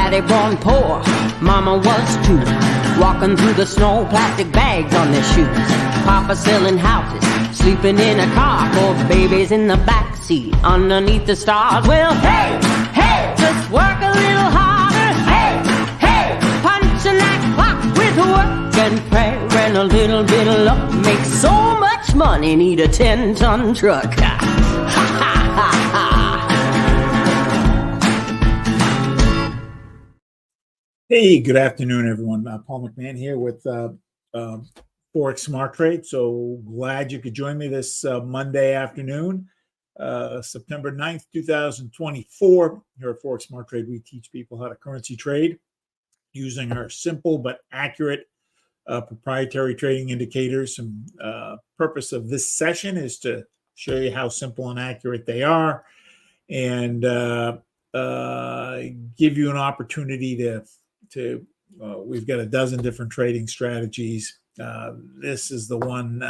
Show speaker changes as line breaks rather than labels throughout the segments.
Daddy born poor, mama was too. Walking through the snow, plastic bags on their shoes. Papa selling houses, sleeping in a car. Four babies in the back seat, underneath the stars. Well, hey, hey, just work a little harder. Hey, hey, punching that clock with work and prayer and a little bit of luck. Make so much money, need a 10-ton truck. Ha ha ha ha.
Hey, good afternoon, everyone. Paul McMann here with Forex Smart Trade. So glad you could join me this Monday afternoon, September 9th, 2024. Here at Forex Smart Trade, we teach people how to currency trade using our simple but accurate proprietary trading indicators. And purpose of this session is to show you how simple and accurate they are and give you an opportunity to we've got a dozen different trading strategies. This is the one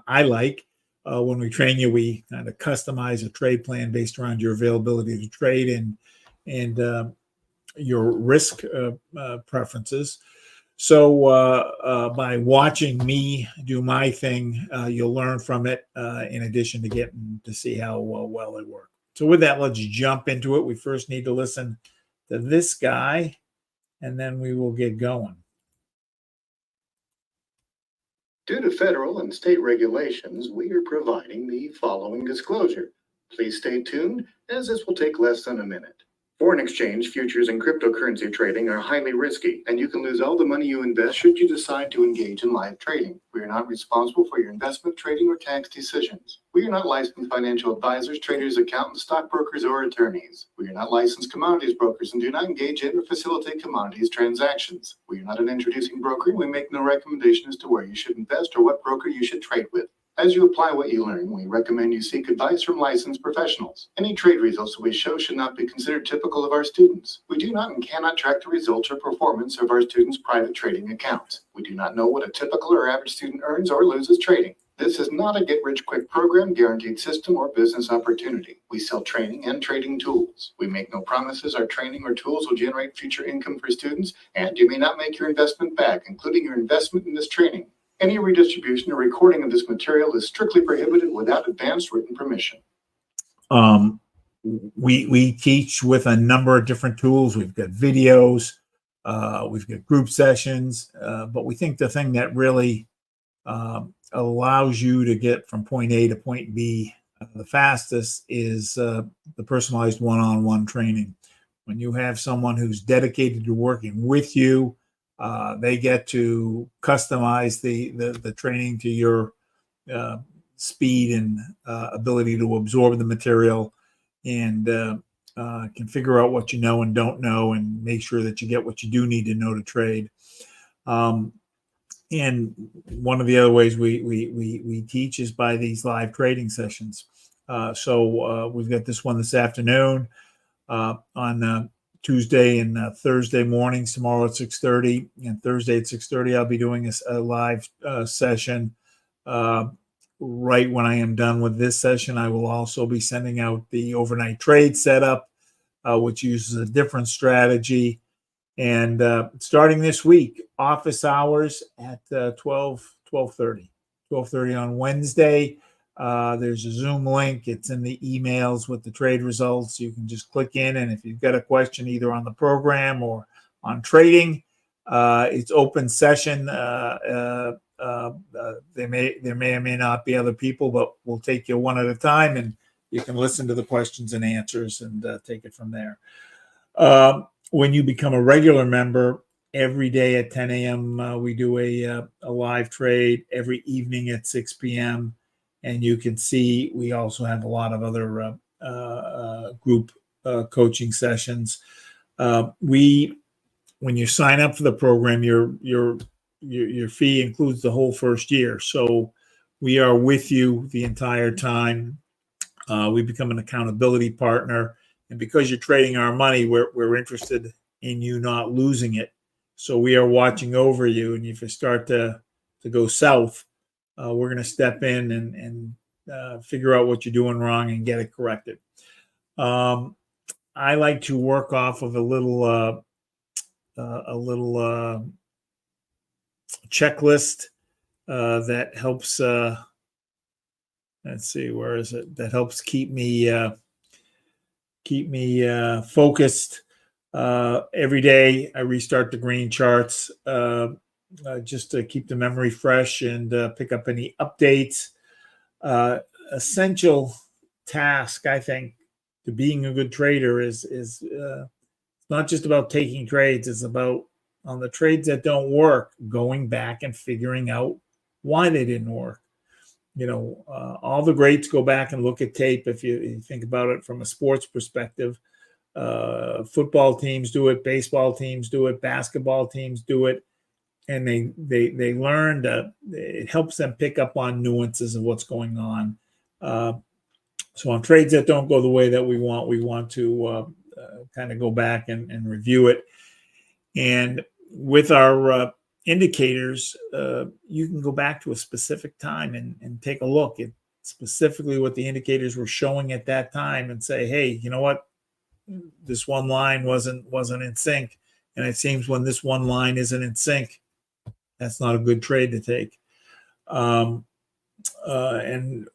I like. When we train you, we kind of customize a trade plan based around your availability to trade and your risk preferences. So by watching me do my thing, you'll learn from it in addition to getting to see how well it works. So with that, let's jump into it. We first need to listen to this guy, and then we will get going.
Due to federal and state regulations, we are providing the following disclosure. Please stay tuned, as this will take less than a minute. Foreign exchange, futures, and cryptocurrency trading are highly risky, and you can lose all the money you invest should you decide to engage in live trading. We are not responsible for your investment, trading, or tax decisions. We are not licensed financial advisors, traders, accountants, stockbrokers, or attorneys. We are not licensed commodities brokers and do not engage in or facilitate commodities transactions. We are not an introducing broker, and we make no recommendation as to where you should invest or what broker you should trade with. As you apply what you learn, we recommend you seek advice from licensed professionals. Any trade results we show should not be considered typical of our students. We do not and cannot track the results or performance of our students' private trading accounts. We do not know what a typical or average student earns or loses trading. This is not a get-rich-quick program, guaranteed system, or business opportunity. We sell training and trading tools. We make no promises our training or tools will generate future income for students, and you may not make your investment back, including your investment in this training. Any redistribution or recording of this material is strictly prohibited without advance written permission.
We teach with a number of different tools. We've got videos, we've got group sessions, but we think the thing that really allows you to get from point A to point B the fastest is the personalized one-on-one training. When you have someone who's dedicated to working with you, they get to customize the training to your speed and ability to absorb the material, and can figure out what you know and don't know, and make sure that you get what you do need to know to trade. And one of the other ways we teach is by these live trading sessions. So we've got this one this afternoon on Tuesday and Thursday mornings, tomorrow at 6:30, and Thursday at 6:30. I'll be doing a live session right when I am done with this session. I will also be sending out the overnight trade setup, which uses a different strategy. And starting this week, office hours at 12:30 on Wednesday. There's a Zoom link. It's in the emails with the trade results. You can just click in, and if you've got a question either on the program or on trading, it's open session. There may or may not be other people, but we'll take you one at a time, and you can listen to the questions and answers and take it from there. When you become a regular member, every day at 10 a.m., we do a live trade. Every evening at 6 p.m., and you can see we also have a lot of other group coaching sessions. When you sign up for the program, your fee includes the whole first year. So we are with you the entire time. We become an accountability partner, and because you're trading our money, we're interested in you not losing it. So we are watching over you, and if you start to go south, we're going to step in and figure out what you're doing wrong and get it corrected. I like to work off of a little checklist that helps. Let's see, where is it? That helps keep me focused. Every day I restart the green charts just to keep the memory fresh and pick up any updates. Essential task, I think, to being a good trader is not just about taking trades. It's about, on the trades that don't work, going back and figuring out why they didn't work. All the greats go back and look at tape. If you think about it from a sports perspective, football teams do it, baseball teams do it, basketball teams do it, and they learn that it helps them pick up on nuances of what's going on. So on trades that don't go the way that we want to kind of go back and review it. And with our indicators, you can go back to a specific time and take a look at specifically what the indicators were showing at that time and say, hey, you know what? This one line wasn't in sync. And it seems when this one line isn't in sync, that's not a good trade to take. And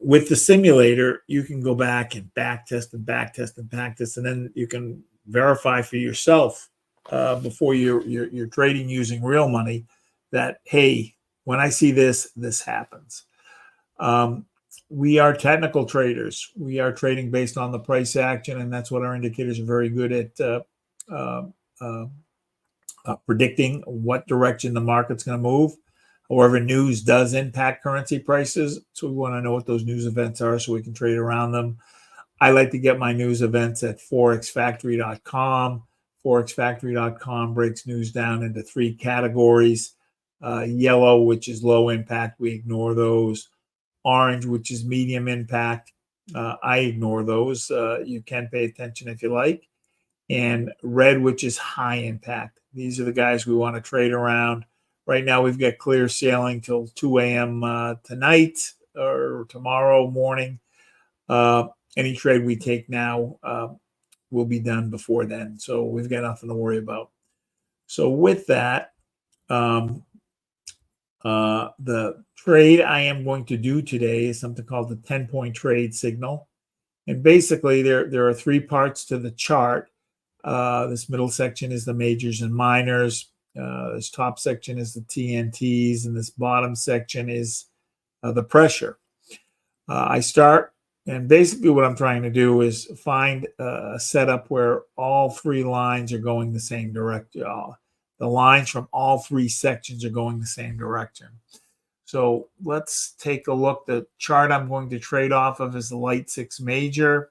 with the simulator, you can go back and back test, and then you can verify for yourself before you're trading using real money that, hey, when I see this happens. We are technical traders. We are trading based on the price action, and that's what our indicators are very good at predicting what direction the market's going to move. However, news does impact currency prices, so we want to know what those news events are so we can trade around them. I like to get my news events at forexfactory.com. Forexfactory.com breaks news down into 3 categories. Yellow, which is low impact, we ignore those. Orange, which is medium impact, I ignore those. You can pay attention if you like. And red, which is high impact. These are the guys we want to trade around. Right now, we've got clear sailing till 2 a.m. Tonight or tomorrow morning. Any trade we take now will be done before then. So we've got nothing to worry about. So with that, the trade I am going to do today is something called the 10-point trade signal. And basically, there are 3 parts to the chart. This middle section is the majors and minors. This top section is the TNTs, and this bottom section is the pressure. I start, and basically what I'm trying to do is find a setup where all 3 lines are going the same direction. The lines from all 3 sections are going the same direction. So let's take a look. The chart I'm going to trade off of is the light 6 major.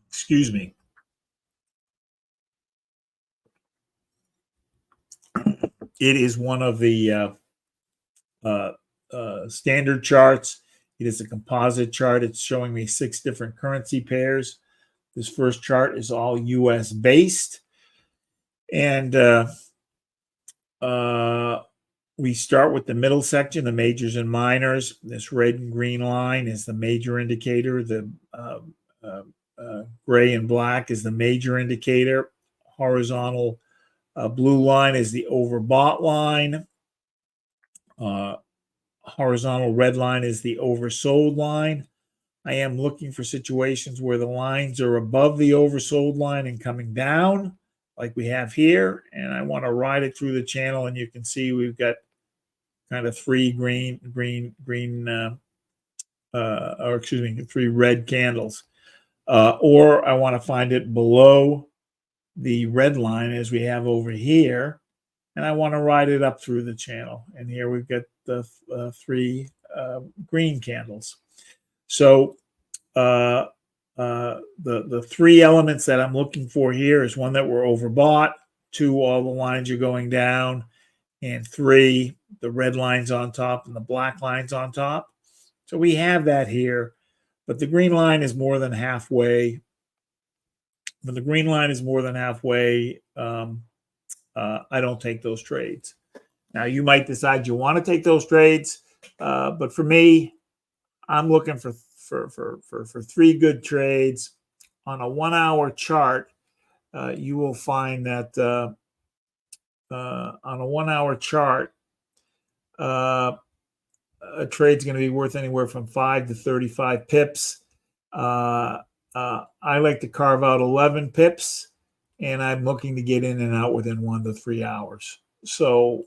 Excuse me. It is one of the standard charts. It is a composite chart. It's showing me 6 different currency pairs. This first chart is all US based. And we start with the middle section, the majors and minors. This red and green line is the major indicator. The gray and black is the major indicator. Horizontal blue line is the overbought line. Horizontal red line is the oversold line. I am looking for situations where the lines are above the oversold line and coming down, like we have here. And I want to ride it through the channel, and you can see we've got kind of 3 3 red candles. Or I want to find it below the red line as we have over here, and I want to ride it up through the channel. And here we've got the 3 green candles. So the 3 elements that I'm looking for here is 1, that we're overbought, 2, all the lines are going down, and 3, the red line's on top and the black line's on top. So we have that here, but the green line is more than halfway. When the green line is more than halfway, I don't take those trades. Now, you might decide you want to take those trades, but for me, I'm looking for for three good trades on a 1 hour chart. You will find that on a 1 hour chart, a trade's going to be worth anywhere from 5 to 35 pips. I like to carve out 11 pips, and I'm looking to get in and out within 1 to 3 hours. So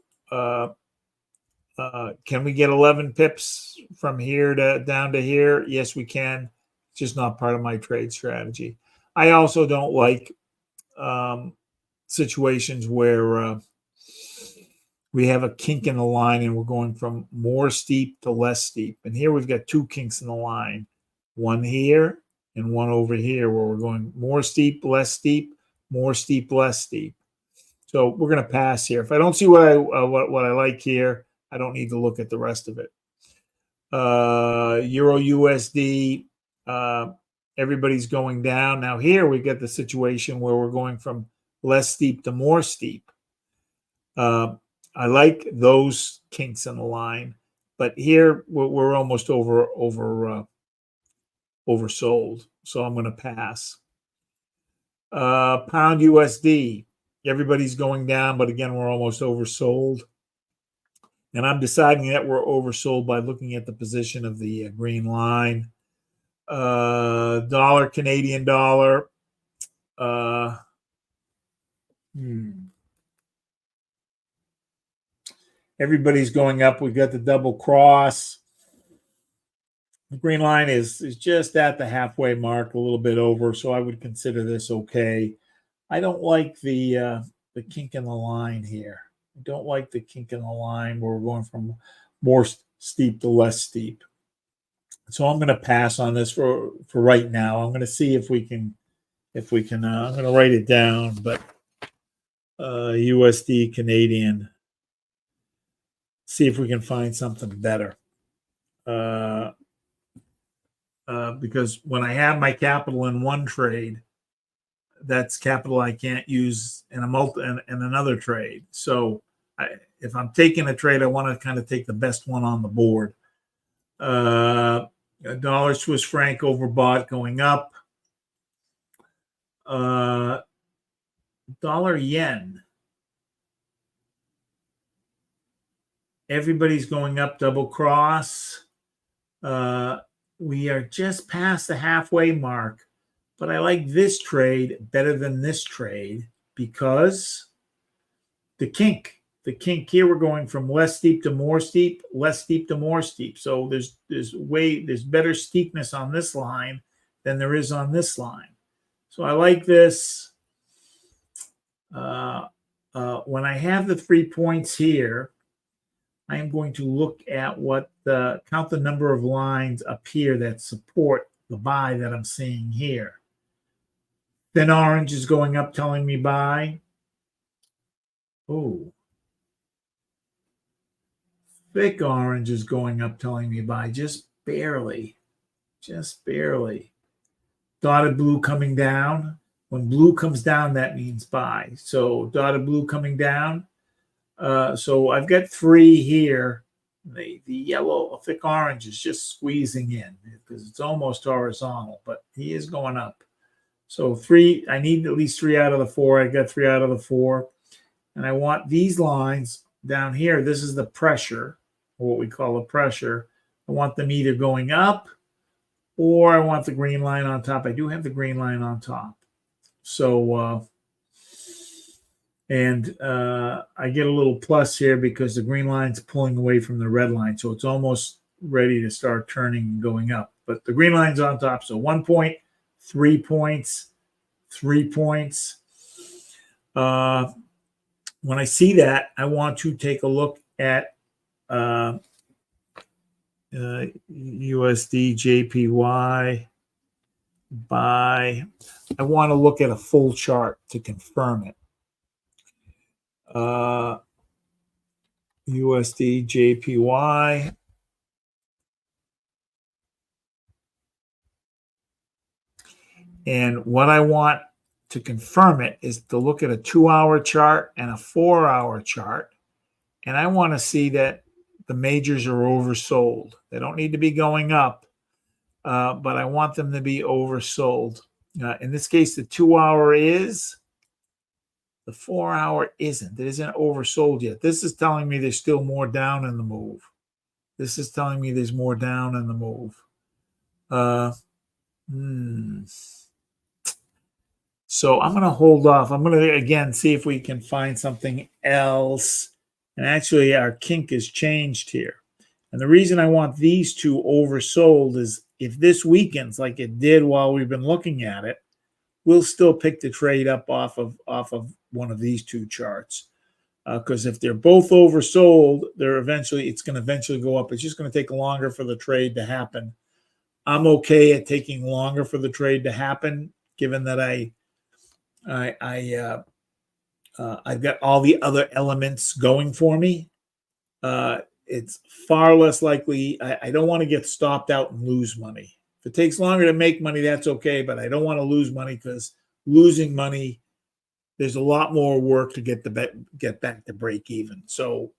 can we get 11 pips from here to down to here? Yes, we can. It's just not part of my trade strategy. I also don't like situations where we have a kink in the line and we're going from more steep to less steep. And here we've got two kinks in the line, one here and one over here, where we're going more steep, less steep, more steep, less steep. So we're going to pass here. If I don't see what I like here, I don't need to look at the rest of it. Euro USD, everybody's going down. Now here we get the situation where we're going from less steep to more steep. I like those kinks in the line, but here we're almost oversold. So I'm going to pass. Pound USD, everybody's going down, but again, we're almost oversold. And I'm deciding that we're oversold by looking at the position of the green line. Dollar, Canadian dollar. Everybody's going up. We've got the double cross. The green line is just at the halfway mark, a little bit over, so I would consider this okay. I don't like the kink in the line here. I don't like the kink in the line where we're going from more steep to less steep. So I'm going to pass on this for right now. I'm going to see if we can. I'm going to write it down, but USD Canadian. See if we can find something better. Because when I have my capital in one trade, that's capital I can't use in another trade. So if I'm taking a trade, I want to kind of take the best one on the board. Dollar Swiss franc overbought going up. Dollar yen. Everybody's going up, double cross. We are just past the halfway mark, but I like this trade better than this trade because the kink here, we're going from less steep to more steep, less steep to more steep. So there's better steepness on this line than there is on this line. So I like this. When I have the 3 points here, I am going to look at count the number of lines up here that support the buy that I'm seeing here. Thin orange is going up, telling me buy. Oh. Thick orange is going up, telling me buy, just barely. Just barely. Dotted blue coming down. When blue comes down, that means buy. So dotted blue coming down. So I've got 3 here. The yellow, thick orange is just squeezing in because it's almost horizontal, but he is going up. So 3, I need at least 3 out of the 4. I got 3 out of the 4. And I want these lines down here. This is the pressure, or what we call the pressure. I want them either going up or I want the green line on top. I do have the green line on top. So, I get a little plus here because the green line's pulling away from the red line. So it's almost ready to start turning and going up. But the green line's on top. So 1 point, 3 points, 3 points. When I see that, I want to take a look at USD JPY buy. I want to look at a full chart to confirm it. USD JPY. And what I want to confirm it is to look at a 2-hour chart and a 4-hour chart. And I want to see that the majors are oversold. They don't need to be going up, but I want them to be oversold. In this case, the 2-hour is. The 4-hour isn't. It isn't oversold yet. This is telling me there's still more down in the move. This is telling me there's more down in the move. So I'm going to hold off. I'm going to, again, see if we can find something else. And actually, our kink has changed here. And the reason I want these two oversold is if this weakens like it did while we've been looking at it, we'll still pick the trade up off of one of these two charts. Because if they're both oversold, it's going to eventually go up. It's just going to take longer for the trade to happen. I'm okay at taking longer for the trade to happen, given that I've got all the other elements going for me. It's far less likely. I don't want to get stopped out and lose money. If it takes longer to make money, that's okay, but I don't want to lose money, because losing money, there's a lot more work to get back to break even. So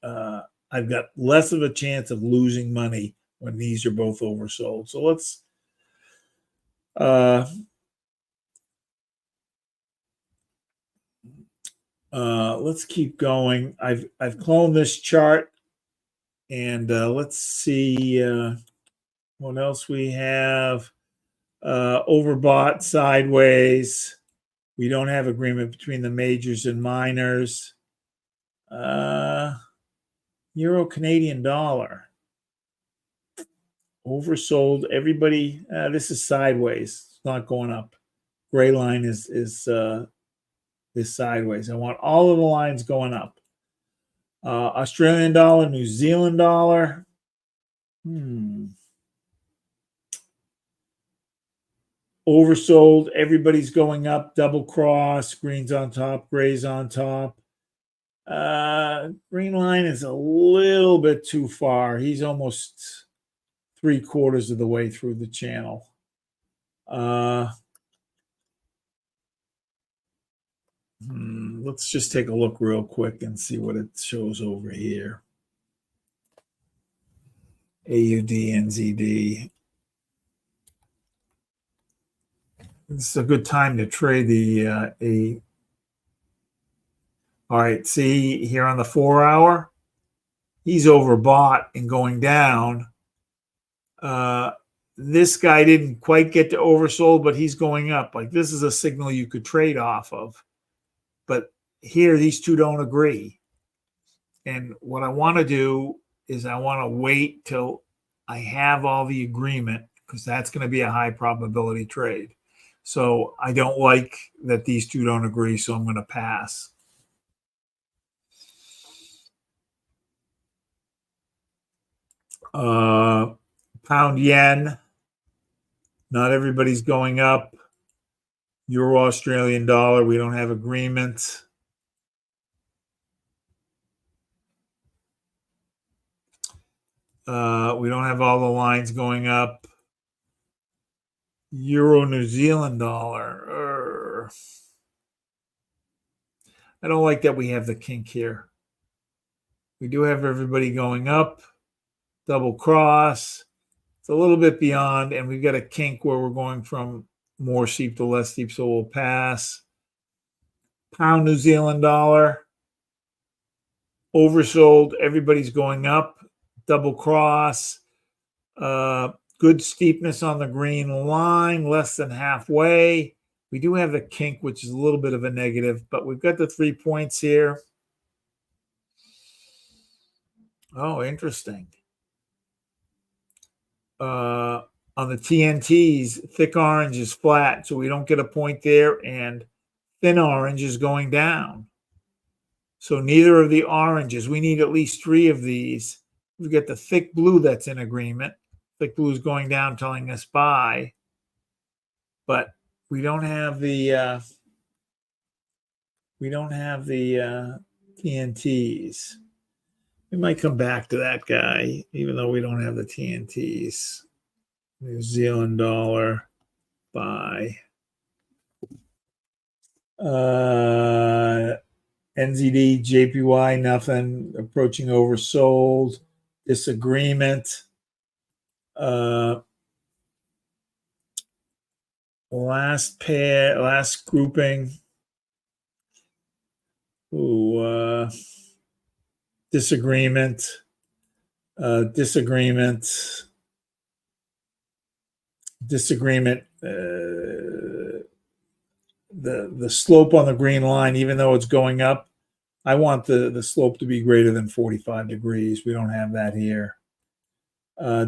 I've got less of a chance of losing money when these are both oversold. So let's keep going. I've cloned this chart, and let's see what else we have. Overbought sideways. We don't have agreement between the majors and minors. Euro Canadian dollar. Oversold. Everybody, this is sideways. It's not going up. Gray line is sideways. I want all of the lines going up. Australian dollar, New Zealand dollar. Oversold. Everybody's going up. Double cross. Green's on top. Gray's on top. Green line is a little bit too far. He's almost 3/4 of the way through the channel. Let's just take a look real quick and see what it shows over here. AUD, NZD. This is a good time to trade the All right, see here on the 4-hour, he's overbought and going down. This guy didn't quite get to oversold, but he's going up. Like, this is a signal you could trade off of. But here, these two don't agree. And what I want to do is I want to wait till I have all the agreement, because that's going to be a high probability trade. So I don't like that these two don't agree, so I'm going to pass. Pound yen. Not everybody's going up. Euro Australian dollar, we don't have agreement. We don't have all the lines going up. Euro New Zealand dollar. I don't like that we have the kink here. We do have everybody going up. Double cross. It's a little bit beyond, and we've got a kink where we're going from more steep to less steep, so we'll pass. Pound New Zealand dollar. Oversold. Everybody's going up. Double cross. Good steepness on the green line, less than halfway. We do have the kink, which is a little bit of a negative, but we've got the 3 points here. Oh, interesting. On the TNTs, thick orange is flat, so we don't get a point there, and thin orange is going down. So neither of the oranges. We need at least 3 of these. We've got the thick blue that's in agreement. Thick blue is going down, telling us buy, but we don't have the TNTs. We might come back to that guy, even though we don't have the TNTs. New Zealand dollar, buy. NZD, JPY, nothing. Approaching oversold. Disagreement. Last pair, last grouping. Ooh, disagreement. Disagreement. The slope on the green line, even though it's going up, I want the slope to be greater than 45 degrees. We don't have that here.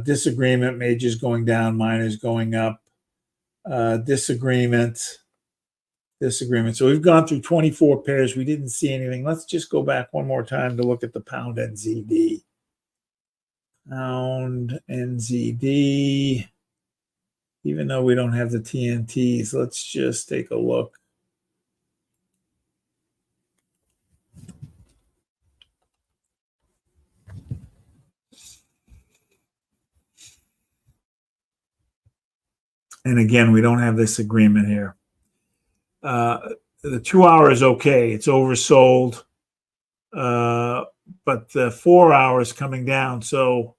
Disagreement, majors going down, minors going up. Disagreement. So we've gone through 24 pairs. We didn't see anything. Let's just go back one more time to look at the pound NZD. Pound NZD. Even though we don't have the TNTs, let's just take a look. And again, we don't have this agreement here. The 2 hour is okay. It's oversold. But the 4 hours coming down. So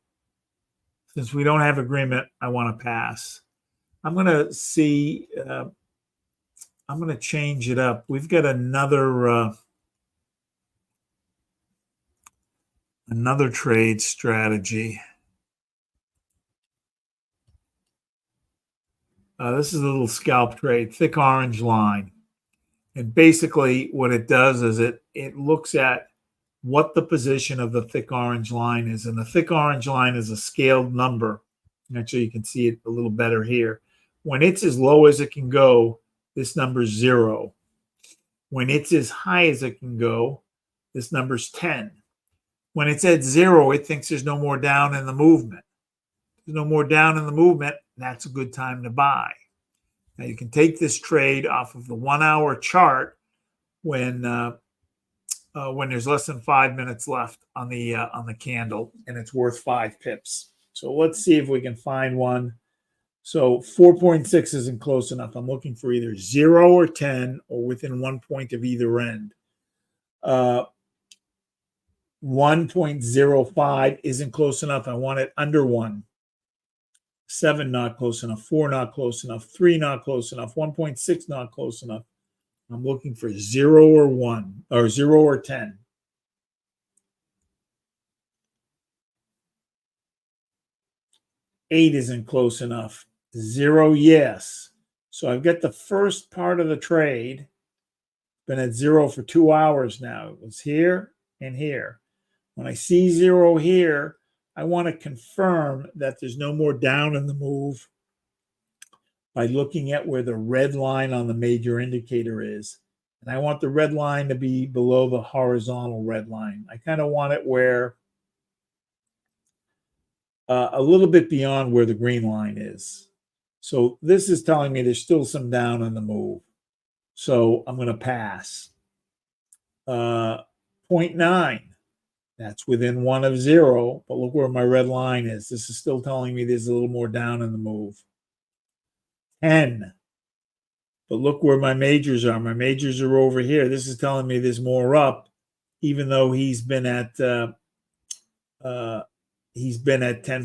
since we don't have agreement, I want to pass. I'm going to see. I'm going to change it up. We've got another trade strategy. This is a little scalp trade, thick orange line. And basically what it does is it looks at what the position of the thick orange line is. And the thick orange line is a scaled number. Actually, you can see it a little better here. When it's as low as it can go, this number's 0. When it's as high as it can go, this number's 10. When it's at 0, it thinks there's no more down in the movement. There's no more down in the movement. That's a good time to buy. Now you can take this trade off of the 1 hour chart when there's less than 5 minutes left on the candle, and it's worth 5 pips. So let's see if we can find one. So 4.6 isn't close enough. I'm looking for either 0 or 10 or within 1 point of either end. 1.05 isn't close enough. I want it under 1. 7 not close enough. 4 not close enough. 3 not close enough. 1.6 not close enough. I'm looking for 0 or 1 or 0 or 10. Eight isn't close enough. 0, yes. So I've got the first part of the trade. Been at 0 for 2 hours now. It was here and here. When I see 0 here, I want to confirm that there's no more down in the move by looking at where the red line on the major indicator is. And I want the red line to be below the horizontal red line. I kind of want it where a little bit beyond where the green line is. So this is telling me there's still some down in the move. So I'm going to pass. 0.9. That's within 1 of 0, but look where my red line is. This is still telling me there's a little more down in the move. 10. But look where my majors are. My majors are over here. This is telling me there's more up, even though he's been at 10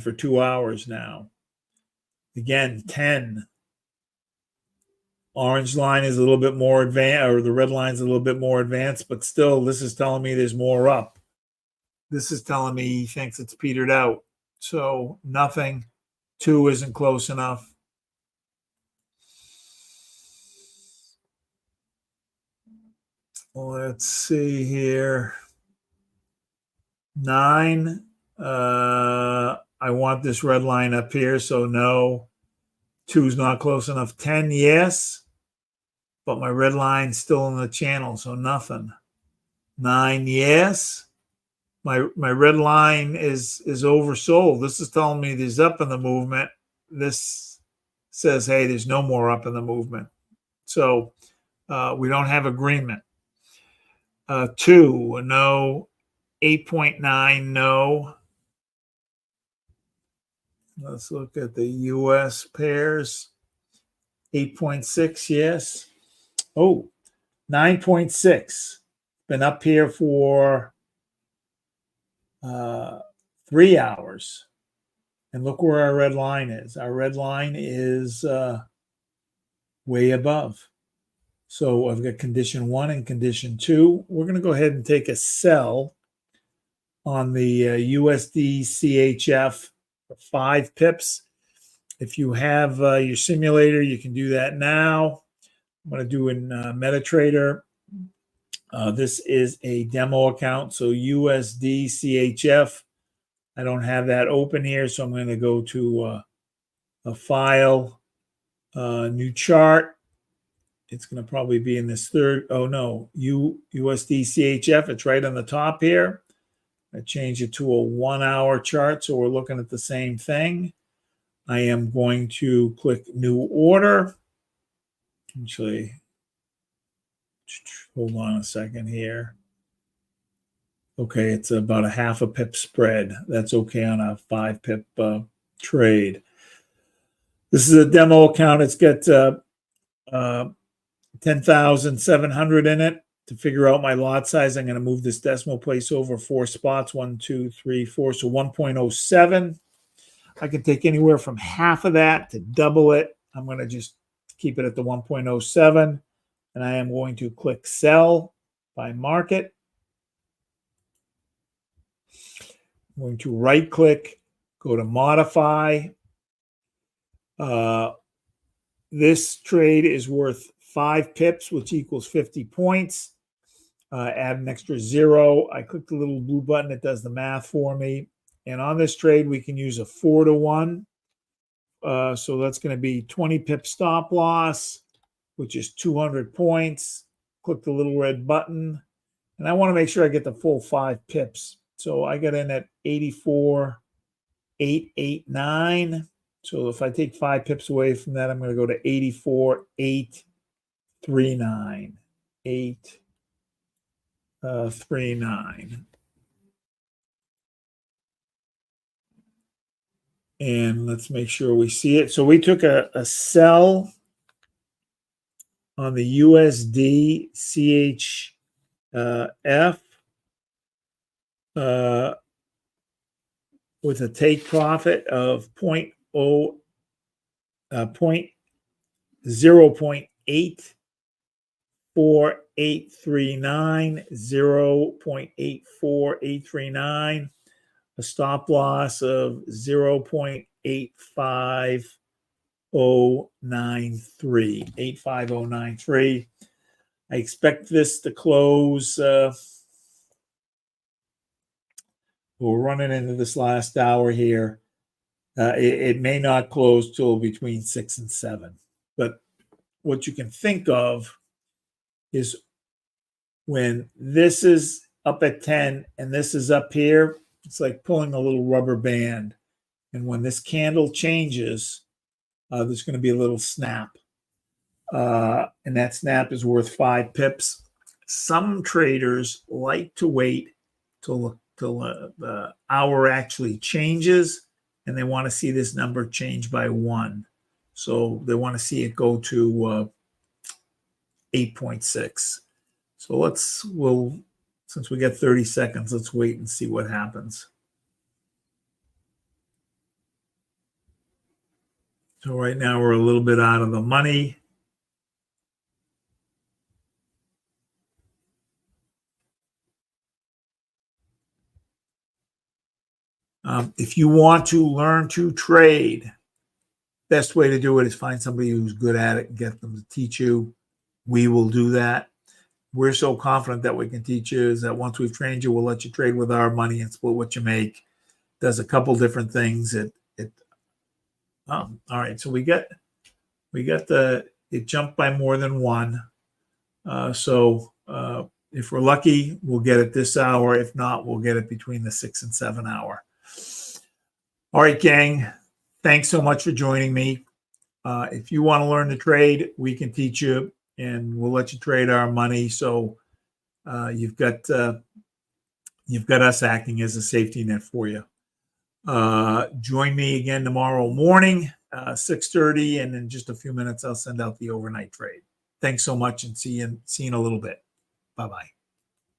for 2 hours now. Again, 10. Orange line is a little bit more advanced, or the red line is a little bit more advanced, but still, this is telling me there's more up. This is telling me he thinks it's petered out. So nothing. 2 isn't close enough. Let's see here. 9. I want this red line up here, so no. 2 is not close enough. 10, yes. But my red line's still in the channel, so nothing. 9, yes. My red line is oversold. This is telling me there's up in the movement. This says, hey, there's no more up in the movement. So we don't have agreement. 2, no. 8.9, no. Let's look at the U.S. pairs. 8.6, yes. Oh, 9.6. Been up here for 3 hours. And look where our red line is. Our red line is way above. So I've got condition 1 and condition 2. We're going to go ahead and take a sell on the USD CHF for 5 pips. If you have your simulator, you can do that now. I'm going to do in MetaTrader. This is a demo account, so USD CHF. I don't have that open here, so I'm going to go to a file, new chart. It's going to probably be in this third. Oh no, USD CHF. It's right on the top here. I change it to a 1 hour chart, so we're looking at the same thing. I am going to click new order. Actually, hold on a second here. Okay, it's about a half a pip spread. That's okay on a 5 pip trade. This is a demo account. It's got 10,700 in it. To figure out my lot size, I'm going to move this decimal place over 4 spots. 1, 2, 3, 4. So 1.07. I can take anywhere from half of that to double it. I'm going to just keep it at the 1.07. And I am going to click sell by market. I'm going to right click, go to modify. This trade is worth 5 pips, which equals 50 points. Add an extra 0. I click the little blue button. It does the math for me. And on this trade, we can use a 4-to-1. So that's going to be 20 pip stop loss, which is 200 points. Click the little red button. And I want to make sure I get the full 5 pips. So I got in at 84,889. So if I take 5 pips away from that, I'm going to go to 84,839. 839. And let's make sure we see it. So we took a sell on the USD CHF with a take profit of 0.8. 0.84839, 0.84839, a stop loss of 0.85093. I expect this to close. We're running into this last hour here. It may not close till between 6 and 7. But what you can think of is when this is up at 10 and this is up here, it's like pulling a little rubber band. And when this candle changes, there's going to be a little snap. And that snap is worth 5 pips. Some traders like to wait till the hour actually changes, and they want to see this number change by 1. So they want to see it go to 8.6. So since we got 30 seconds, let's wait and see what happens. So right now we're a little bit out of the money. If you want to learn to trade, best way to do it is find somebody who's good at it and get them to teach you. We will do that. We're so confident that we can teach you is that once we've trained you, we'll let you trade with our money and split what you make. Does a couple different things. All right. So it jumped by more than 1. So if we're lucky, we'll get it this hour. If not, we'll get it between the 6 and 7 hour. All right, gang. Thanks so much for joining me. If you want to learn to trade, we can teach you, and we'll let you trade our money. So you've got us acting as a safety net for you. Join me again tomorrow morning, 6:30, and in just a few minutes, I'll send out the overnight trade. Thanks so much, and see you in a little bit. Bye-bye.